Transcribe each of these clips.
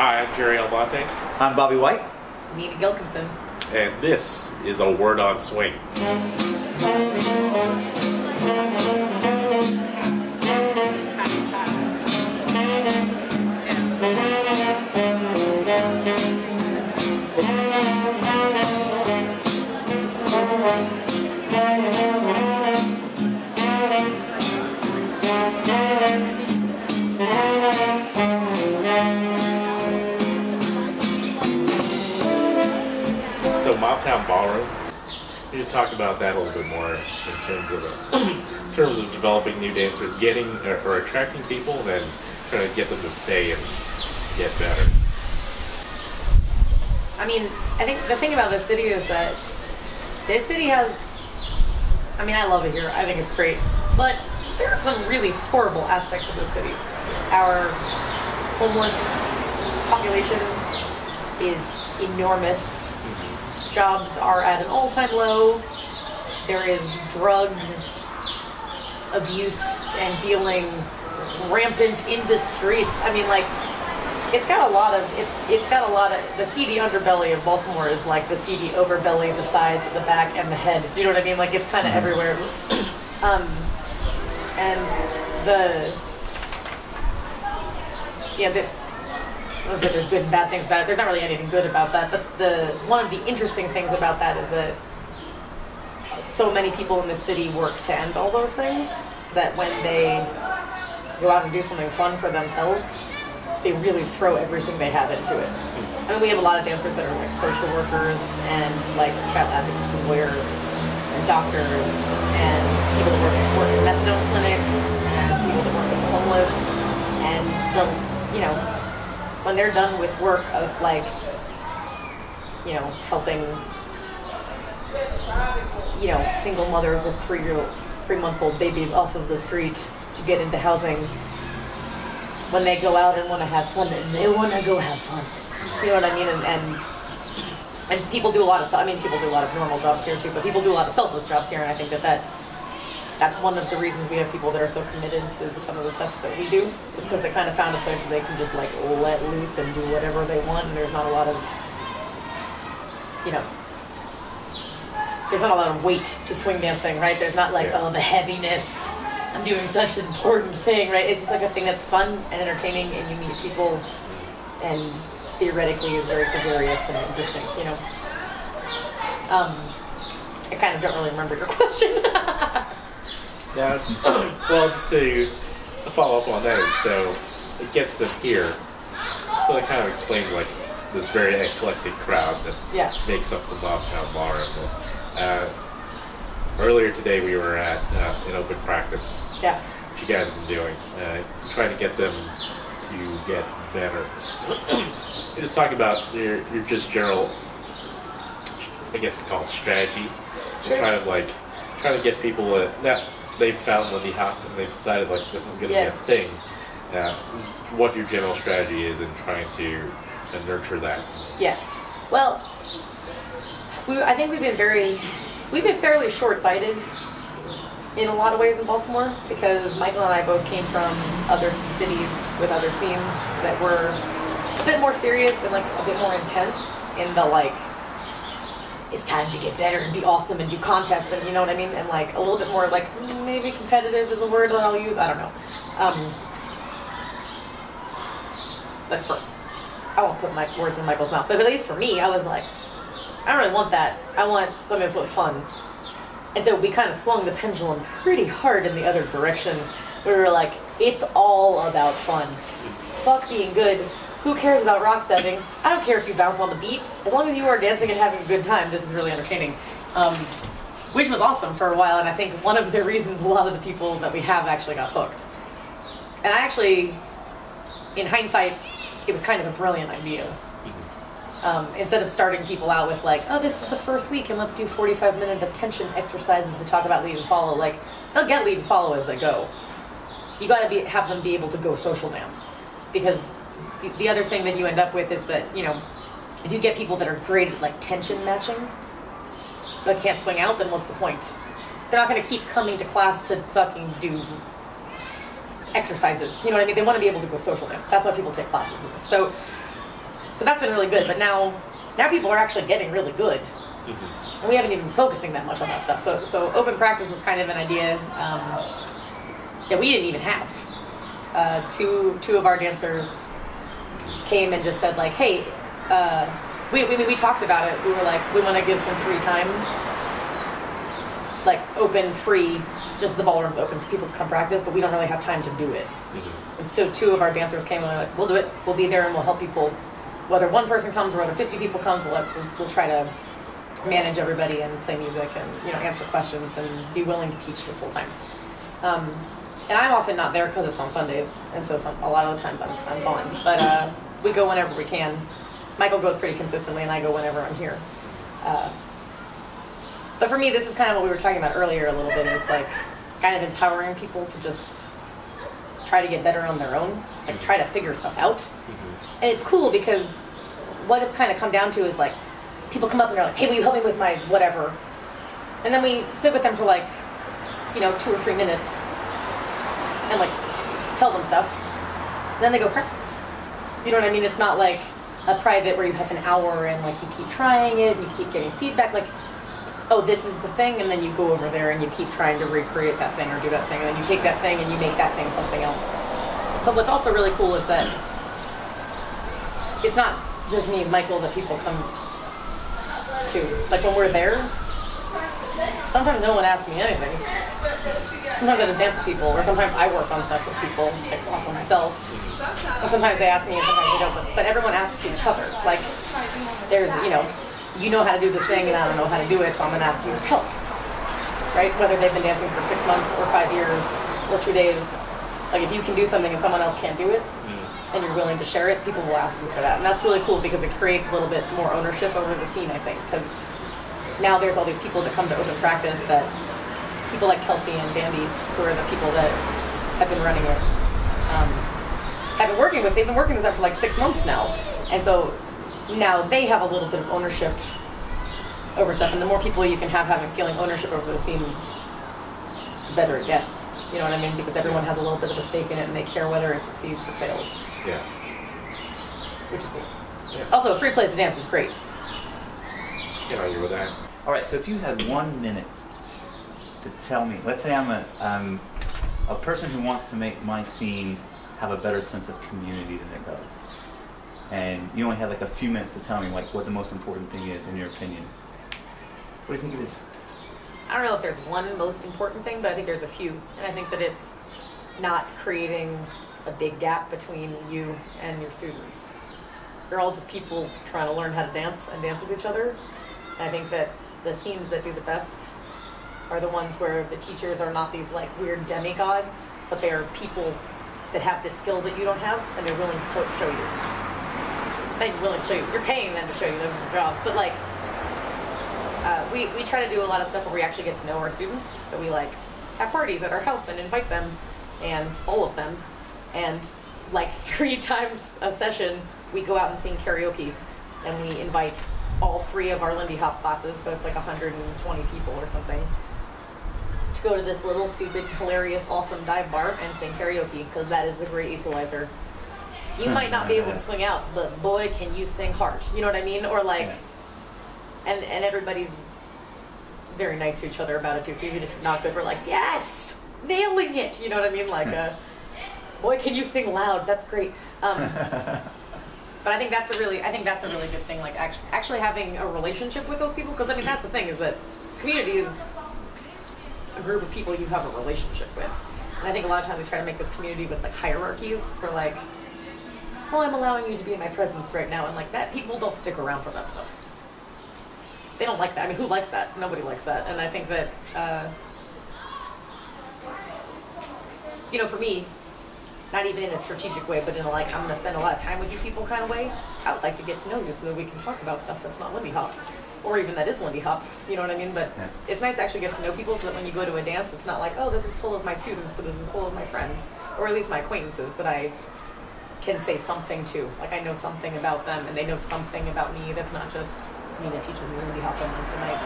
Hi, I'm Jerry Almonte. I'm Bobby White. Nina Gilkenson. And this is A Word on Swing. So Mobtown Ballroom, we should talk about that a little bit more in terms of developing new dancers, getting or attracting people, and then trying to get them to stay and get better. I mean, I think the thing about this city is that this city has, I mean, I love it here. I think it's great. But there are some really horrible aspects of the city. Our homeless population is enormous. Jobs are at an all-time low. There is drug abuse and dealing rampant in the streets. I mean, like, it's got a lot of the seedy underbelly of Baltimore is like the seedy overbelly, the sides, the back, and the head. You know what I mean? Like, it's kind of everywhere. There's good and bad things about it. There's not really anything good about that, but one of the interesting things about that is that so many people in the city work to end all those things, that when they go out and do something fun for themselves, they really throw everything they have into it. I mean, we have a lot of dancers that are like social workers and like child advocacy lawyers and doctors and people that work in methadone clinics and people that work with the homeless, and when they're done with work of like, helping, single mothers with 3-month-old babies off of the street to get into housing, when they go out and want to have fun, and they want to go have fun. You know what I mean? And people do a lot of, people do a lot of normal jobs here too, but people do a lot of selfless jobs here, and I think that's one of the reasons we have people that are so committed to some of the stuff that we do, is because they kind of found a place that they can just like let loose and do whatever they want, and there's not a lot of, there's not a lot of weight to swing dancing, right? There's not like, the heaviness, I'm doing such an important thing, right? It's just like a thing that's fun and entertaining, and you meet people, and theoretically is very gregarious and interesting, I kind of don't really remember your question. Yeah, well, just to follow up on that, so it gets them here. So it kind of explains like this very eclectic crowd that makes up the Mobtown Ballroom. Earlier today we were at an open practice, which you guys have been doing, trying to get them to get better. You're just talking about your just general, I guess you call it strategy, trying to get people that they've found Lindy Hop and they've decided like this is going to be a thing. What your general strategy is in trying to nurture that. Yeah. Well, I think we've been fairly short-sighted in a lot of ways in Baltimore, because Michael and I both came from other cities with other scenes that were a bit more serious and like a bit more intense in the like, it's time to get better and be awesome and do contests, and you know what I mean, and like a little bit more like maybe competitive is a word that I'll use, I don't know. But I won't put my words in Michael's mouth, but at least for me, I was like, I don't really want that. I want something that's really fun. And so we kind of swung the pendulum pretty hard in the other direction. We were like, it's all about fun. Fuck being good. Who cares about rock stepping? I don't care if you bounce on the beat. As long as you are dancing and having a good time, this is really entertaining. Which was awesome for a while, and I think one of the reasons a lot of the people that we have actually got hooked. And I actually, in hindsight, it was kind of a brilliant idea. Instead of starting people out with like, oh, this is the first week and let's do 45-minute attention exercises to talk about lead and follow. Like, they'll get lead and follow as they go. You got to have them be able to go social dance, because the other thing that you end up with is that, if you get people that are great at like tension matching but can't swing out, then what's the point? They're not going to keep coming to class to fucking do exercises. You know what I mean? They want to be able to go social dance. That's why people take classes in this. So So that's been really good. But now people are actually getting really good. And we haven't even been focusing that much on that stuff. So open practice was kind of an idea that we didn't even have. Two of our dancers came and just said like, hey, we talked about it. We were like, we want to give some free time, like open, free, just the ballroom's open for people to come practice, but we don't really have time to do it. And so two of our dancers came and were like, we'll do it. We'll be there and we'll help people. Whether one person comes or whether 50 people come, we'll try to manage everybody and play music and answer questions and be willing to teach this whole time. And I'm often not there because it's on Sundays, and so a lot of the times I'm gone. But we go whenever we can. Michael goes pretty consistently, and I go whenever I'm here. But for me, this is kind of what we were talking about earlier a little bit, is like kind of empowering people to just try to get better on their own, like try to figure stuff out. And it's cool because what it's kind of come down to is like people come up and they're like, hey, will you help me with my whatever? And then we sit with them for like 2 or 3 minutes and like tell them stuff. And then they go practice. You know what I mean? It's not like a private where you have an hour and like you keep trying it and you keep getting feedback like, oh, this is the thing, and then you go over there and you keep trying to recreate that thing or do that thing, and then you take that thing and you make that thing something else. But what's also really cool is that it's not just me and Michael that people come to. Like when we're there, sometimes no one asks me anything. Sometimes I just dance with people, or sometimes I work on stuff with people, like off of myself. And sometimes they ask me and sometimes they don't, but everyone asks each other. Like there's, you know how to do this thing and I don't know how to do it, so I'm going to ask you for help. Right? Whether they've been dancing for 6 months or 5 years or 2 days. Like if you can do something and someone else can't do it and you're willing to share it, people will ask you for that. And that's really cool because it creates a little bit more ownership over the scene, I think. Because now there's all these people that come to open practice, that people like Kelsey and Bambi, who are the people that have been running it, they've been working with them for like 6 months now. And so now they have a little bit of ownership over stuff, and the more people you can have having feeling ownership over the scene, the better it gets. You know what I mean? Because everyone has a little bit of a stake in it, and they care whether it succeeds or fails. Yeah. Which is cool. Yeah. Also, a free place to dance is great. Can't argue with that. All right, so if you had 1 minute to tell me, let's say I'm a person who wants to make my scene have a better sense of community than it does. And you only have like a few minutes to tell me like what the most important thing is in your opinion. What do you think it is? I don't know if there's one most important thing, but I think there's a few. And I think that it's not creating a big gap between you and your students. They're all just people trying to learn how to dance and dance with each other. And I think that the scenes that do the best are the ones where the teachers are not these like weird demigods, but they are people that have this skill that you don't have, and they're willing to show you. They're willing to show you. You're paying them to show you. That's your job. But like, we try to do a lot of stuff where we actually get to know our students. So we like have parties at our house and invite them, and all of them, and like 3 times a session we go out and sing karaoke, and we invite all 3 of our Lindy Hop classes. So it's like 120 people or something, to go to this little stupid, hilarious, awesome dive bar and sing karaoke, because that is the great equalizer. You might not be able to swing out, but boy, can you sing hard. You know what I mean? Or like, and everybody's very nice to each other about it too. So even if you're not good, we're like, yes, nailing it. You know what I mean? Like, boy, can you sing loud? That's great. But I think that's a really good thing. Like actually having a relationship with those people, because I mean that's the thing, is that community is a group of people you have a relationship with. And I think a lot of times we try to make this community with like hierarchies for like, well, I'm allowing you to be in my presence right now, and like that, people don't stick around for that stuff. They don't like that. I mean, who likes that? Nobody likes that. And I think that, for me, not even in a strategic way, but in a like, I'm going to spend a lot of time with you people kind of way, I would like to get to know you so that we can talk about stuff that's not Lindy Hop, or even that is Lindy Hop, you know what I mean? But it's nice to actually get to know people so that when you go to a dance, it's not like, oh, this is full of my students, but this is full of my friends, or at least my acquaintances that I can say something to. Like I know something about them, and they know something about me that's not just me that teaches me Lindy Hop on Wednesday nights.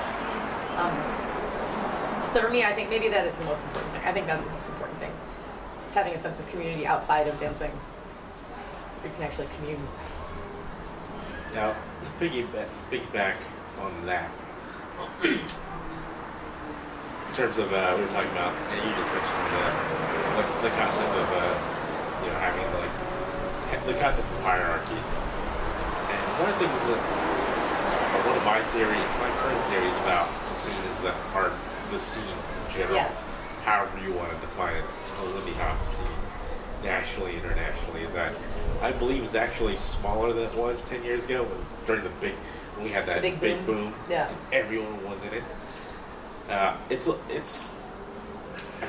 So for me, I think maybe that is the most important thing. I think that's the most important thing. It's having a sense of community outside of dancing. You can actually commune. Now, piggyback on that. In terms of we were talking about, and you just mentioned the concept of having the concept of hierarchies. And one of the things one of my current theories about the scene is that the scene in general, however you want to define it, the Lindy Hop scene, nationally, internationally, is that I believe it's actually smaller than it was 10 years ago when we had that big boom. Yeah. And everyone was in it. I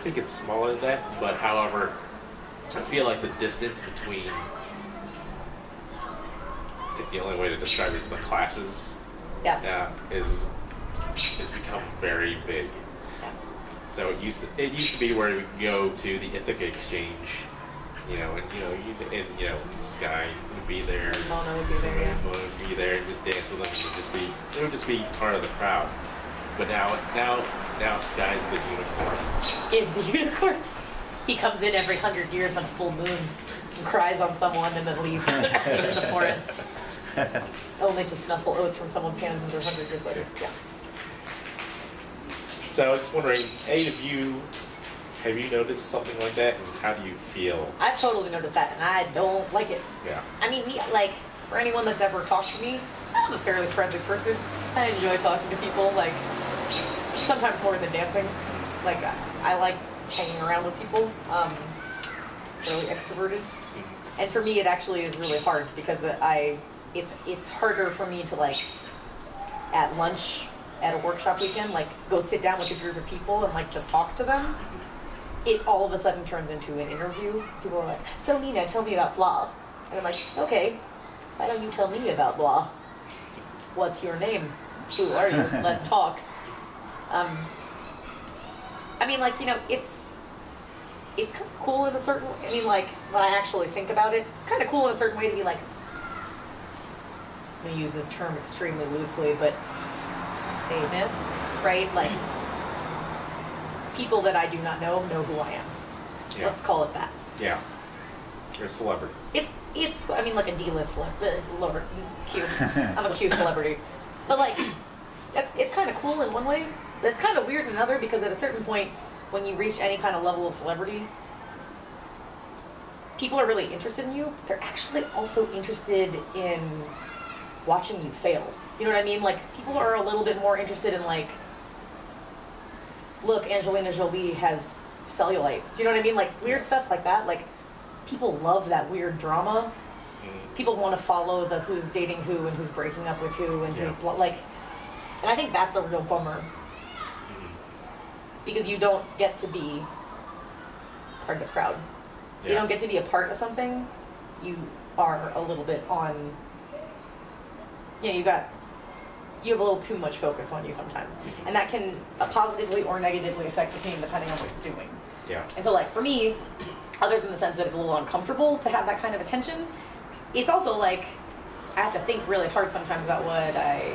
think it's smaller than that, but however, I feel like the distance between, I think the only way to describe it is the classes, is become very big. Yeah. So it used to be where we could go to the Ithaca Exchange, and Sky would be there, Mona would be there, Mona would be there, and just dance with them. It would just be part of the crowd. But now Sky's the unicorn. Is the unicorn? He comes in every 100 years on a full moon and cries on someone and then leaves into the forest, only to snuffle oats from someone's hand 100 years later. Yeah. So I was just wondering, have you noticed something like that, and how do you feel? I've totally noticed that, and I don't like it. Yeah. I mean, for anyone that's ever talked to me, I'm a fairly friendly person. I enjoy talking to people, sometimes more than dancing. I like hanging around with people, really extroverted. And for me, it actually is really hard because it's harder for me to at lunch at a workshop weekend, go sit down with a group of people and just talk to them. It all of a sudden turns into an interview. People are like, "So Nina, tell me about blah," and I'm like, "Okay, why don't you tell me about blah? What's your name? Who are you? Let's talk." It's kind of cool in a certain. When I actually think about it, it's kind of cool in a certain way to be I'm gonna use this term extremely loosely, but famous, right? People that I do not know who I am. Yeah. Let's call it that. Yeah. You're a celebrity. It's like a D-list celebrity. Cute. I'm a cute celebrity. But it's kind of cool in one way, but it's kind of weird in another, because at a certain point, when you reach any kind of level of celebrity, people are really interested in you. They're actually also interested in watching you fail. You know what I mean? People are a little bit more interested in look, Angelina Jolie has cellulite. Do you know what I mean? Weird stuff like that. People love that weird drama. People want to follow the who's dating who and who's breaking up with who and who's and I think that's a real bummer, because you don't get to be part of the crowd. You don't get to be a part of something. You are a little bit on. You have a little too much focus on you sometimes, and that can positively or negatively affect the scene depending on what you're doing. Yeah. And so, for me, other than the sense that it's a little uncomfortable to have that kind of attention, it's also I have to think really hard sometimes about what I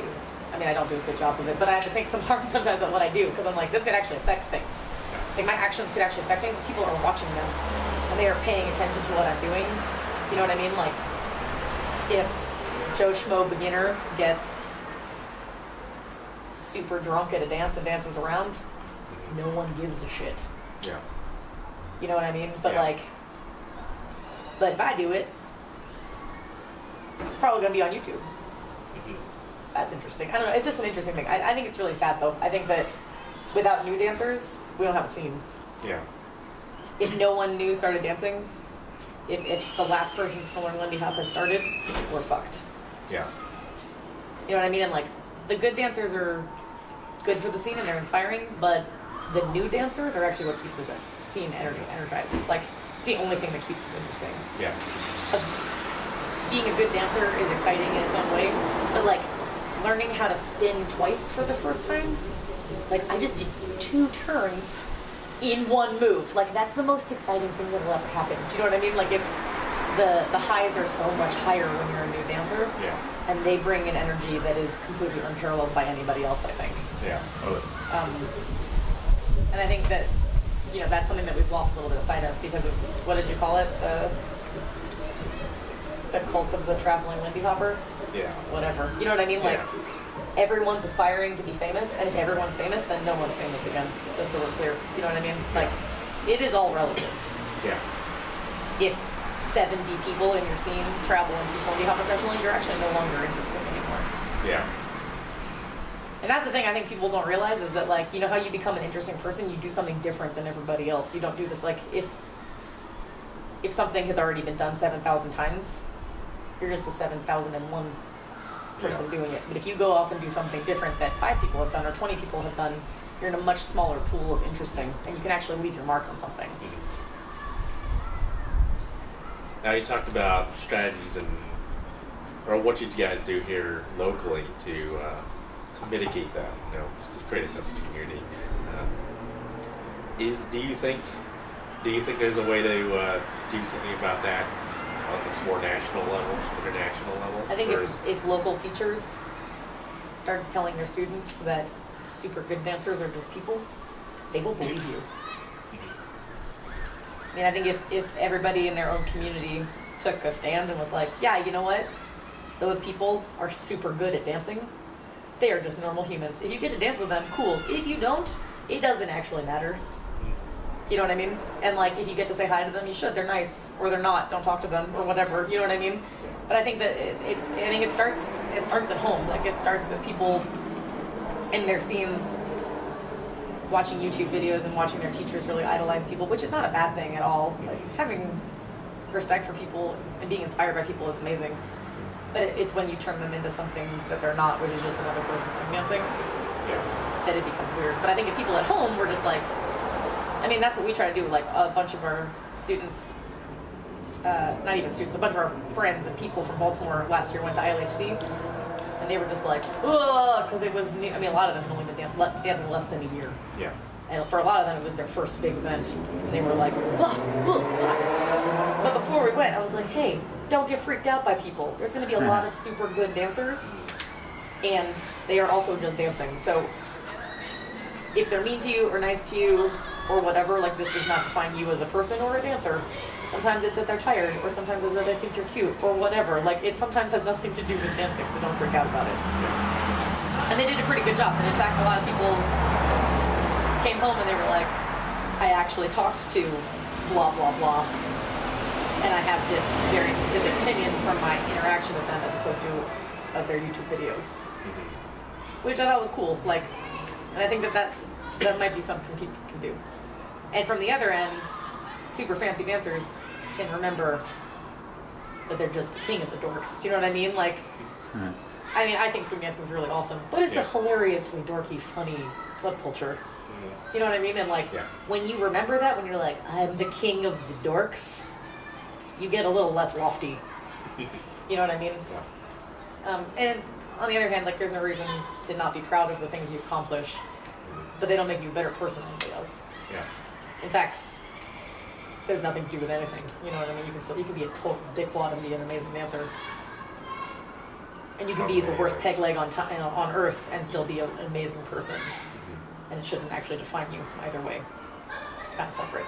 don't do a good job of it, but I have to think sometimes about what I do, because I'm this could actually affect things. My actions could actually affect things. People are watching them, and they are paying attention to what I'm doing. You know what I mean? If Joe Schmo beginner gets super drunk at a dance and dances around, no one gives a shit. Yeah. You know what I mean? But but if I do it, it's probably gonna be on YouTube. That's interesting. I don't know. It's just an interesting thing. I think it's really sad, though. I think that without new dancers, we don't have a scene. Yeah. If no one new started dancing, if the last person to learn Lindy Hop has started, we're fucked. Yeah. You know what I mean? And the good dancers are good for the scene and they're inspiring, but the new dancers are actually what keep the scene energized. It's the only thing that keeps it interesting. Yeah. Because being a good dancer is exciting in its own way, but learning how to spin twice for the first time, I just did 2 turns in one move. That's the most exciting thing that will ever happen. Do you know what I mean? It's the highs are so much higher when you're a new dancer. Yeah. And they bring an energy that is completely unparalleled by anybody else, I think. Yeah. And I think that, that's something that we've lost a little bit of sight of because of, what did you call it? the cult of the traveling Lindy Hopper. Yeah. Whatever. You know what I mean? Like, everyone's aspiring to be famous, and if everyone's famous, then no one's famous again. Just so we're clear. Do you know what I mean? Like, it is all relative. Yeah. If 70 people in your scene travel and teach Lindy Hop professionally, you're actually no longer interested anymore. Yeah. And that's the thing I think people don't realize is that, like, you know how you become an interesting person? You do something different than everybody else. You don't do this, like, if something has already been done 7,000 times, you're just the 7,001 person doing it. But if you go off and do something different that 5 people have done or 20 people have done, you're in a much smaller pool of interesting, and you can actually leave your mark on something. Now you talked about strategies or what you guys do here locally to mitigate that, you know, just to create a sense of community. Do you think there's a way to do something about that on this more national level, international level? I think if local teachers start telling their students that super good dancers are just people, they will believe you. I mean, I think if everybody in their own community took a stand and was like, yeah, you know what? Those people are super good at dancing. They are just normal humans. If you get to dance with them, cool. If you don't, it doesn't actually matter. You know what I mean? And like, if you get to say hi to them, you should. They're nice, or they're not. Don't talk to them, or whatever. You know what I mean? But I think that it starts at home. Like, it starts with people in their scenes watching YouTube videos and watching their teachers really idolize people, which is not a bad thing at all. Like, having respect for people and being inspired by people is amazing. But it's when you turn them into something that they're not, which is just another person swing dancing, that it becomes weird. But I think if people at home were just like, I mean, that's what we try to do. Like, a bunch of our students, not even students, a bunch of our friends and people from Baltimore last year went to ILHC, and they were just like, ugh, because it was new. I mean, a lot of them had only been dancing less than a year. Yeah. And for a lot of them, it was their first big event. And they were like, ugh, ugh, ugh. But before we went, I was like, hey, don't get freaked out by people. There's going to be a lot of super good dancers, and they are also just dancing. So if they're mean to you or nice to you or whatever, like, this does not define you as a person or a dancer. Sometimes it's that they're tired, or sometimes it's that they think you're cute, or whatever. Like, it sometimes has nothing to do with dancing, so don't freak out about it. And they did a pretty good job. And in fact, a lot of people came home and they were like, I actually talked to blah, blah, blah, and I have this very specific opinion from my interaction with them as opposed to of their YouTube videos. Which I thought was cool. Like, and I think that might be something people can do. And from the other end, super fancy dancers can remember that they're just the king of the dorks. Do you know what I mean? Like, I mean, I think swing dancing is really awesome, but it's a hilariously dorky, funny subculture. Do you know what I mean? And like, when you remember that, when you're like, I'm the king of the dorks, you get a little less lofty. You know what I mean? And on the other hand, like, there's no reason to not be proud of the things you accomplish, but they don't make you a better person than anybody else. In fact, there's nothing to do with anything. You know what I mean? You can be a total dickwad and be an amazing dancer. And you can be the worst peg leg on earth and still be an amazing person. And it shouldn't actually define you either way. Kind of separate.